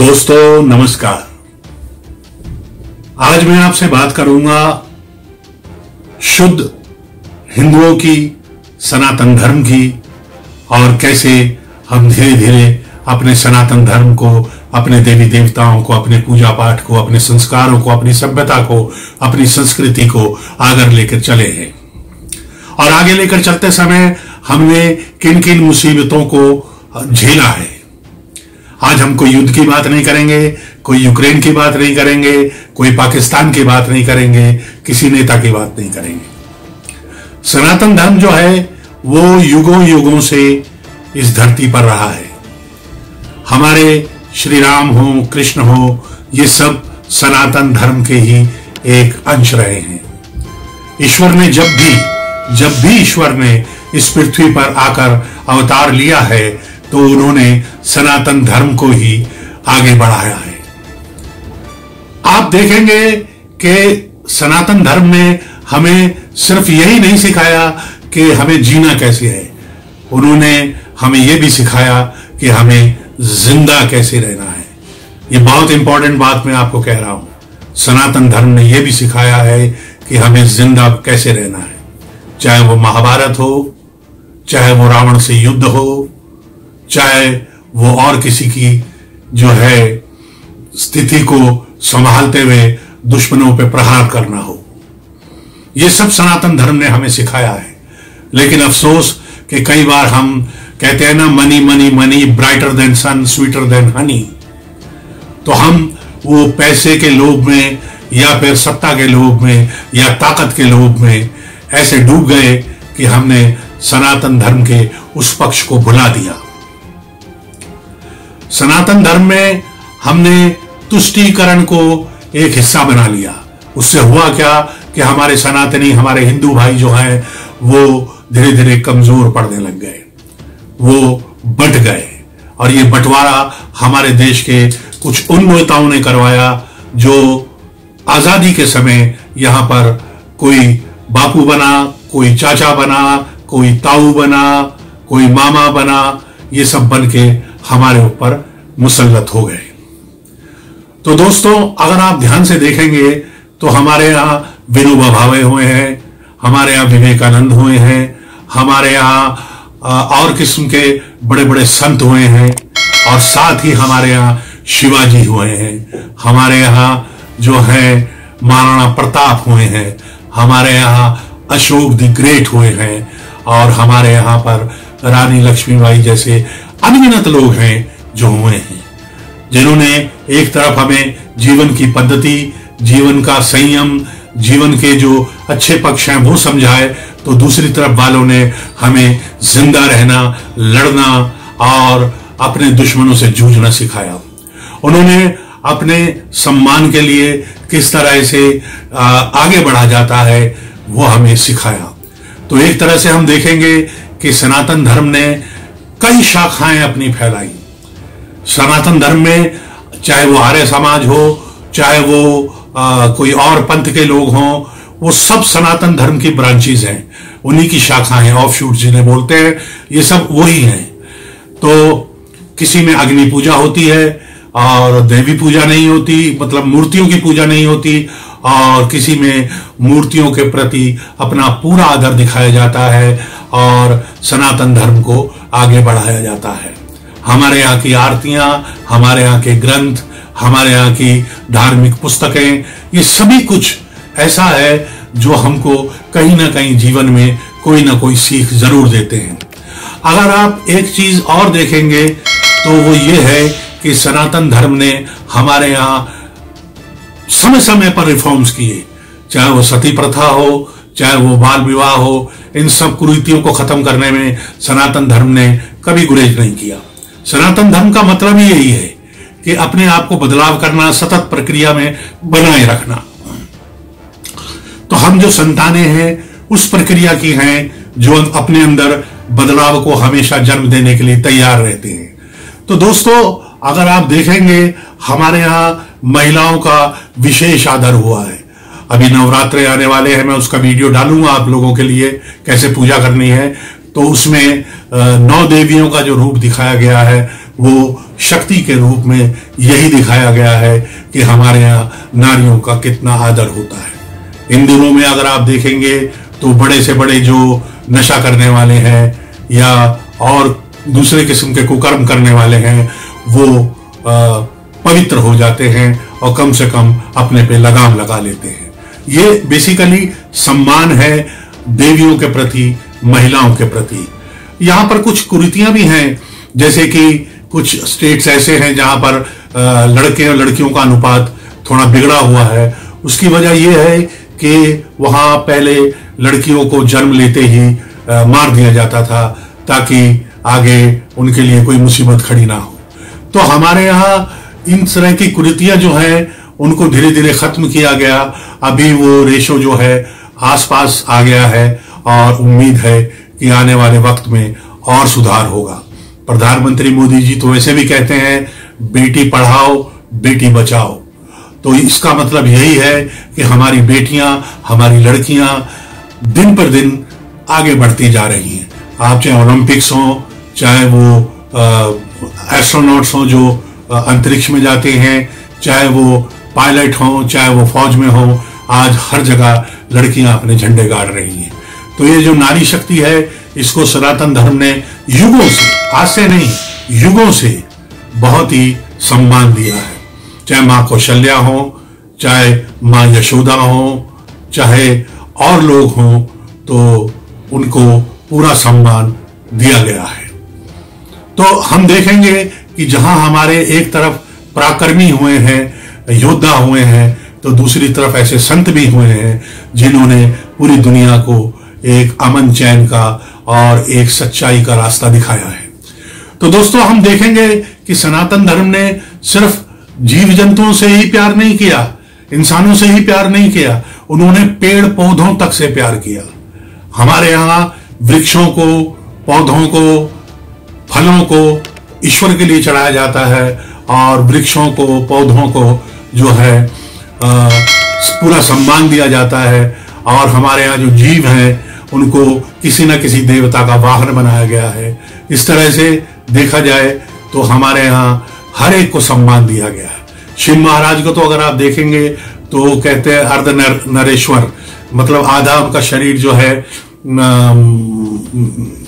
दोस्तों नमस्कार। आज मैं आपसे बात करूंगा शुद्ध हिंदुओं की, सनातन धर्म की, और कैसे हम धीरे धीरे अपने सनातन धर्म को, अपने देवी देवताओं को, अपने पूजा पाठ को, अपने संस्कारों को, अपनी सभ्यता को, अपनी संस्कृति को आगे लेकर चले हैं। और आगे लेकर चलते समय हमने किन किन मुसीबतों को झेला है। आज हम कोई युद्ध की बात नहीं करेंगे, कोई यूक्रेन की बात नहीं करेंगे, कोई पाकिस्तान की बात नहीं करेंगे, किसी नेता की बात नहीं करेंगे। सनातन धर्म जो है वो युगों युगों से इस धरती पर रहा है। हमारे श्री राम हो, कृष्ण हो, ये सब सनातन धर्म के ही एक अंश रहे हैं। ईश्वर ने जब भी ईश्वर ने इस पृथ्वी पर आकर अवतार लिया है तो उन्होंने सनातन धर्म को ही आगे बढ़ाया है। आप देखेंगे कि सनातन धर्म ने हमें सिर्फ यही नहीं सिखाया कि हमें जीना कैसे है, उन्होंने हमें यह भी सिखाया कि हमें जिंदा कैसे रहना है। ये बहुत इंपॉर्टेंट बात मैं आपको कह रहा हूं। सनातन धर्म ने यह भी सिखाया है कि हमें जिंदा कैसे रहना है, चाहे वो महाभारत हो, चाहे वो रावण से युद्ध हो, चाहे वो और किसी की जो है स्थिति को संभालते हुए दुश्मनों पे प्रहार करना हो। ये सब सनातन धर्म ने हमें सिखाया है। लेकिन अफसोस कि कई बार हम कहते हैं ना, money money money brighter than sun, sweeter than honey. तो हम वो पैसे के लोभ में या फिर सत्ता के लोभ में या ताकत के लोभ में ऐसे डूब गए कि हमने सनातन धर्म के उस पक्ष को भुला दिया। सनातन धर्म में हमने तुष्टीकरण को एक हिस्सा बना लिया। उससे हुआ क्या कि हमारे सनातनी, हमारे हिंदू भाई जो हैं वो धीरे धीरे कमजोर पड़ने लग गए, वो बंट गए। और ये बंटवारा हमारे देश के कुछ उन नेताओं ने करवाया जो आजादी के समय यहां पर कोई बापू बना, कोई चाचा बना, कोई ताऊ बना, कोई मामा बना, ये सब बन के हमारे ऊपर मुसल्लत हो गए। तो दोस्तों, अगर आप ध्यान से देखेंगे तो हमारे यहां विनोबा भावे हुए हैं, हमारे यहां विवेकानंद हुए हैं, हमारे यहां और किस्म के बड़े बड़े संत हुए हैं, और साथ ही हमारे यहां शिवाजी हुए हैं, हमारे यहां जो है महाराणा प्रताप हुए हैं, हमारे यहां अशोक द ग्रेट हुए हैं, और हमारे यहां पर रानी लक्ष्मीबाई जैसे अनगिनत लोग हैं जो हुए हैं, जिन्होंने एक तरफ हमें जीवन की पद्धति, जीवन का संयम, जीवन के जो अच्छे पक्ष हैं वो समझाए, तो दूसरी तरफ वालों ने हमें जिंदा रहना, लड़ना और अपने दुश्मनों से जूझना सिखाया। उन्होंने अपने सम्मान के लिए किस तरह से आगे बढ़ा जाता है वो हमें सिखाया। तो एक तरह से हम देखेंगे कि सनातन धर्म ने कई शाखाएं अपनी फैलाई। सनातन धर्म में चाहे वो आर्य समाज हो, चाहे वो कोई और पंथ के लोग हों, वो सब सनातन धर्म की ब्रांचेज हैं, उन्हीं की शाखाएं, ऑफशूट जिन्हें बोलते हैं, ये सब वही हैं। तो किसी में अग्नि पूजा होती है और देवी पूजा नहीं होती, मतलब मूर्तियों की पूजा नहीं होती, और किसी में मूर्तियों के प्रति अपना पूरा आदर दिखाया जाता है और सनातन धर्म को आगे बढ़ाया जाता है। हमारे यहाँ की आरतियां, हमारे यहाँ के ग्रंथ, हमारे यहाँ की धार्मिक पुस्तकें, ये सभी कुछ ऐसा है जो हमको कहीं ना कहीं जीवन में कोई ना कोई सीख जरूर देते हैं। अगर आप एक चीज और देखेंगे तो वो ये है कि सनातन धर्म ने हमारे यहाँ समय समय पर रिफॉर्म्स किए, चाहे वो सती प्रथा हो, चाहे वो बाल विवाह हो, इन सब कुरीतियों को खत्म करने में सनातन धर्म ने कभी गुरेज नहीं किया। सनातन धर्म का मतलब ही यही है कि अपने आप को बदलाव करना, सतत प्रक्रिया में बनाए रखना। तो हम जो संतानें हैं उस प्रक्रिया की हैं जो अपने अंदर बदलाव को हमेशा जन्म देने के लिए तैयार रहते हैं। तो दोस्तों, अगर आप देखेंगे हमारे यहाँ महिलाओं का विशेष आदर हुआ है। अभी नवरात्रे आने वाले हैं, मैं उसका वीडियो डालूंगा आप लोगों के लिए कैसे पूजा करनी है। तो उसमें 9 देवियों का जो रूप दिखाया गया है वो शक्ति के रूप में यही दिखाया गया है कि हमारे यहाँ नारियों का कितना आदर होता है। इन दिनों में अगर आप देखेंगे तो बड़े से बड़े जो नशा करने वाले हैं या और दूसरे किस्म के कुकर्म करने वाले हैं वो पवित्र हो जाते हैं और कम से कम अपने पे लगाम लगा लेते हैं। ये बेसिकली सम्मान है देवियों के प्रति, महिलाओं के प्रति। यहाँ पर कुछ कुरीतियां भी हैं, जैसे कि कुछ स्टेट्स ऐसे हैं जहां पर लड़के और लड़कियों का अनुपात थोड़ा बिगड़ा हुआ है। उसकी वजह यह है कि वहां पहले लड़कियों को जन्म लेते ही मार दिया जाता था ताकि आगे उनके लिए कोई मुसीबत खड़ी ना हो। तो हमारे यहाँ इन तरह की कुरीतियां जो हैं उनको धीरे धीरे खत्म किया गया। अभी वो रेशो जो है आसपास आ गया है और उम्मीद है कि आने वाले वक्त में और सुधार होगा। प्रधानमंत्री मोदी जी तो वैसे भी कहते हैं बेटी पढ़ाओ बेटी बचाओ। तो इसका मतलब यही है कि हमारी बेटियां, हमारी लड़कियां दिन पर दिन आगे बढ़ती जा रही हैं। आप चाहे ओलंपिक्स हो, चाहे वो एस्ट्रोनॉट्स हो जो अंतरिक्ष में जाते हैं, चाहे वो पायलट हो, चाहे वो फौज में हो, आज हर जगह लड़कियां अपने झंडे गाड़ रही हैं। तो ये जो नारी शक्ति है इसको सनातन धर्म ने युगों से, आज से नहीं युगों से बहुत ही सम्मान दिया है। चाहे मां कौशल्या हो, चाहे मां यशोदा हो, चाहे और लोग हों, तो उनको पूरा सम्मान दिया गया है। तो हम देखेंगे कि जहां हमारे एक तरफ पराक्रमी हुए हैं, योद्धा हुए हैं, तो दूसरी तरफ ऐसे संत भी हुए हैं जिन्होंने पूरी दुनिया को एक अमन चैन का और एक सच्चाई का रास्ता दिखाया है। तो दोस्तों हम देखेंगे कि सनातन धर्म ने सिर्फ जीव जंतुओं से ही प्यार नहीं किया, इंसानों से ही प्यार नहीं किया, उन्होंने पेड़ पौधों तक से प्यार किया। हमारे यहाँ वृक्षों को, पौधों को, फलों को ईश्वर के लिए चढ़ाया जाता है और वृक्षों को, पौधों को जो है पूरा सम्मान दिया जाता है। और हमारे यहाँ जो जीव हैं उनको किसी न किसी देवता का वाहन बनाया गया है। इस तरह से देखा जाए तो हमारे यहाँ हर एक को सम्मान दिया गया है। शिव महाराज को तो अगर आप देखेंगे तो कहते हैं अर्ध नरेश्वर, मतलब आधा उनका शरीर जो है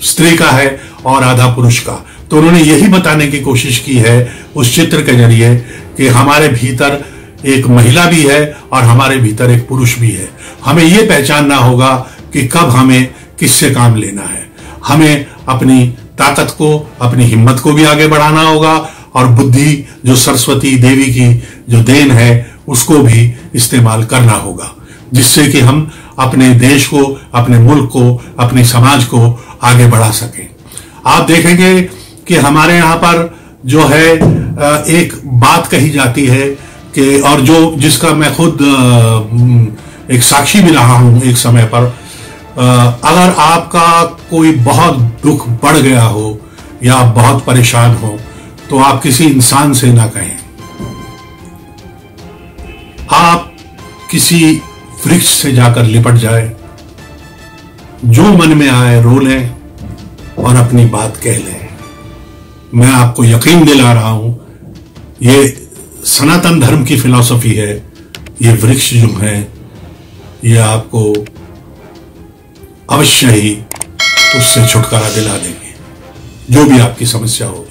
स्त्री का है और आधा पुरुष का। तो उन्होंने यही बताने की कोशिश की है उस चित्र के जरिए कि हमारे भीतर एक महिला भी है और हमारे भीतर एक पुरुष भी है। हमें यह पहचानना होगा कि कब हमें किससे काम लेना है। हमें अपनी ताकत को, अपनी हिम्मत को भी आगे बढ़ाना होगा और बुद्धि जो सरस्वती देवी की जो देन है उसको भी इस्तेमाल करना होगा, जिससे कि हम अपने देश को, अपने मुल्क को, अपने समाज को आगे बढ़ा सकें। आप देखेंगे कि हमारे यहाँ पर जो है एक बात कही जाती है कि, और जो जिसका मैं खुद एक साक्षी भी रहा हूं एक समय पर, अगर आपका कोई बहुत दुख बढ़ गया हो या आप बहुत परेशान हो तो आप किसी इंसान से ना कहें, आप किसी वृक्ष से जाकर लिपट जाए, जो मन में आए रो लें और अपनी बात कह लें। मैं आपको यकीन दिला रहा हूं, ये सनातन धर्म की फिलॉसफी है। ये वृक्ष जो है ये आपको अवश्य ही उससे छुटकारा दिला देंगे, जो भी आपकी समस्या होगी।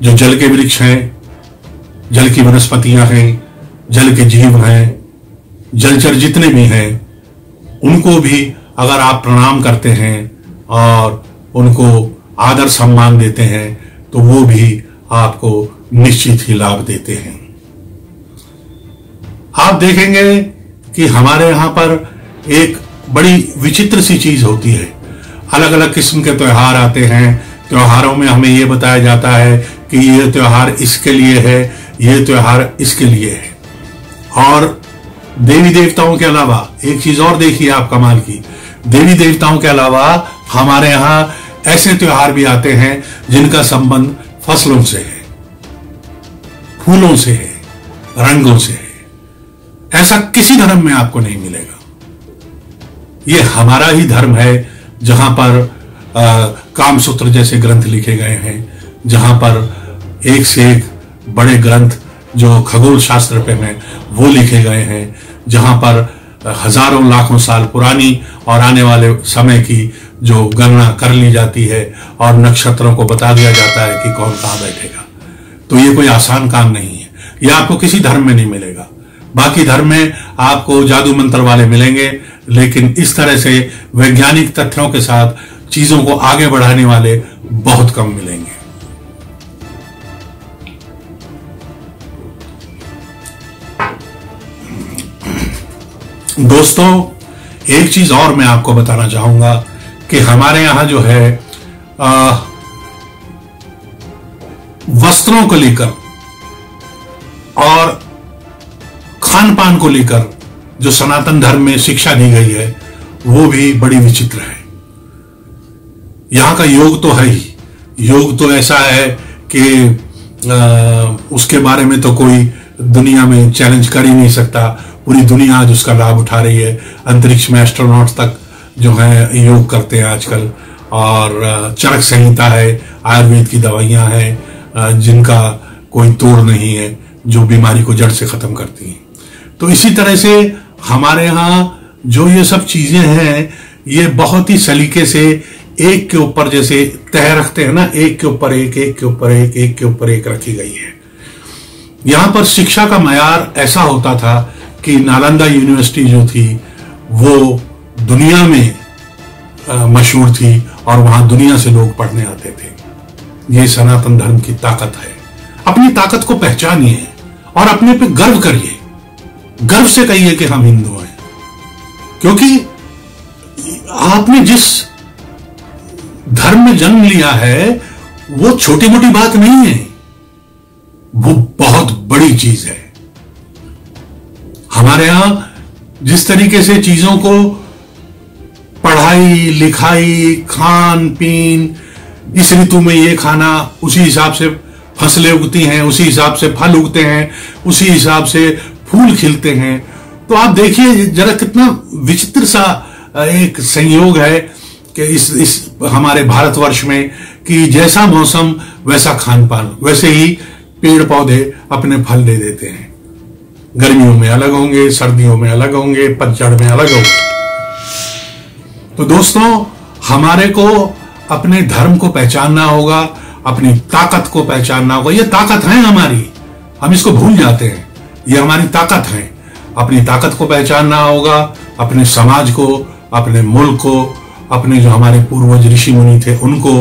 जो जल के वृक्ष हैं, जल की वनस्पतियां हैं, जल के जीव हैं, जलचर जितने भी हैं, उनको भी अगर आप प्रणाम करते हैं और उनको आदर सम्मान देते हैं तो वो भी आपको निश्चित ही लाभ देते हैं। आप देखेंगे कि हमारे यहां पर एक बड़ी विचित्र सी चीज होती है। अलग अलग किस्म के त्योहार आते हैं, त्योहारों में हमें यह बताया जाता है कि ये त्योहार इसके लिए है, ये त्योहार इसके लिए है। और देवी देवताओं के अलावा एक चीज और देखिए आप कमाल की, देवी देवताओं के अलावा हमारे यहां ऐसे त्योहार भी आते हैं जिनका संबंध फसलों से है, फूलों से है, रंगों से है। ऐसा किसी धर्म में आपको नहीं मिलेगा। ये हमारा ही धर्म है जहां पर कामसूत्र जैसे ग्रंथ लिखे गए हैं, जहां पर एक से एक बड़े ग्रंथ जो खगोल शास्त्र पे हैं वो लिखे गए हैं, जहां पर हजारों लाखों साल पुरानी और आने वाले समय की जो गणना कर ली जाती है और नक्षत्रों को बता दिया जाता है कि कौन कहां बैठेगा। तो ये कोई आसान काम नहीं है। यह आपको किसी धर्म में नहीं मिलेगा। बाकी धर्म में आपको जादू मंत्र वाले मिलेंगे, लेकिन इस तरह से वैज्ञानिक तथ्यों के साथ चीजों को आगे बढ़ाने वाले बहुत कम मिलेंगे। दोस्तों, एक चीज और मैं आपको बताना चाहूंगा कि हमारे यहां जो है वस्त्रों को लेकर और खान पान को लेकर जो सनातन धर्म में शिक्षा दी गई है वो भी बड़ी विचित्र है। यहां का योग तो है ही, योग तो ऐसा है कि उसके बारे में तो कोई दुनिया में चैलेंज कर ही नहीं सकता। पूरी दुनिया आज उसका लाभ उठा रही है। अंतरिक्ष में एस्ट्रोनॉट्स तक जो है योग करते हैं आजकल, और चरक संहिता है, आयुर्वेद की दवाइयां हैं जिनका कोई तोड़ नहीं है, जो बीमारी को जड़ से खत्म करती हैं। तो इसी तरह से हमारे यहाँ जो ये सब चीजें हैं ये बहुत ही सलीके से एक के ऊपर जैसे तह रखते हैं ना, एक के ऊपर एक, एक के ऊपर एक, एक के ऊपर एक रखी गई है। यहां पर शिक्षा का मयार ऐसा होता था कि नालंदा यूनिवर्सिटी जो थी वो दुनिया में मशहूर थी और वहां दुनिया से लोग पढ़ने आते थे। ये सनातन धर्म की ताकत है। अपनी ताकत को पहचानिए और अपने पे गर्व करिए, गर्व से कहिए कि हम हिंदू हैं, क्योंकि आपने जिस धर्म में जन्म लिया है वो छोटी मोटी बात नहीं है, वो बहुत बड़ी चीज है। हमारे यहां जिस तरीके से चीजों को पढ़ाई लिखाई खान पीन, इस ऋतु में ये खाना, उसी हिसाब से फसलें उगती हैं, उसी हिसाब से फल उगते हैं, उसी हिसाब से फूल खिलते हैं। तो आप देखिए जरा कितना विचित्र सा एक संयोग है कि इस हमारे भारतवर्ष में कि जैसा मौसम वैसा खान पान, वैसे ही पेड़ पौधे अपने फल दे देते हैं। गर्मियों में अलग होंगे, सर्दियों में अलग होंगे, पतझड़ में अलग होंगे। तो दोस्तों, हमारे को अपने धर्म को पहचानना होगा, अपनी ताकत को पहचानना होगा। ये ताकत है हमारी, हम इसको भूल जाते हैं। ये हमारी ताकत है। अपनी ताकत को पहचानना होगा, अपने समाज को, अपने मुल्क को, अपने जो हमारे पूर्वज ऋषि मुनि थे उनको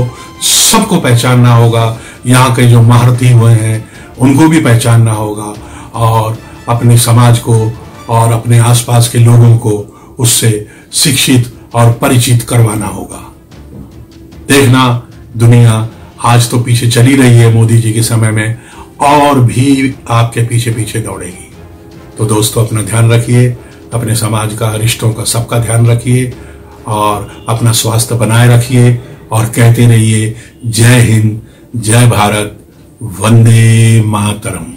सबको पहचानना होगा। यहाँ के जो महारथी हुए हैं उनको भी पहचानना होगा और अपने समाज को और अपने आसपास के लोगों को उससे शिक्षित और परिचित करवाना होगा। देखना, दुनिया आज तो पीछे चली रही है मोदी जी के समय में, और भी आपके पीछे पीछे दौड़ेगी। तो दोस्तों, अपना ध्यान रखिए, अपने समाज का, रिश्तों का, सबका ध्यान रखिए और अपना स्वास्थ्य बनाए रखिए और कहते रहिए जय हिंद, जय भारत, वंदे मातरम।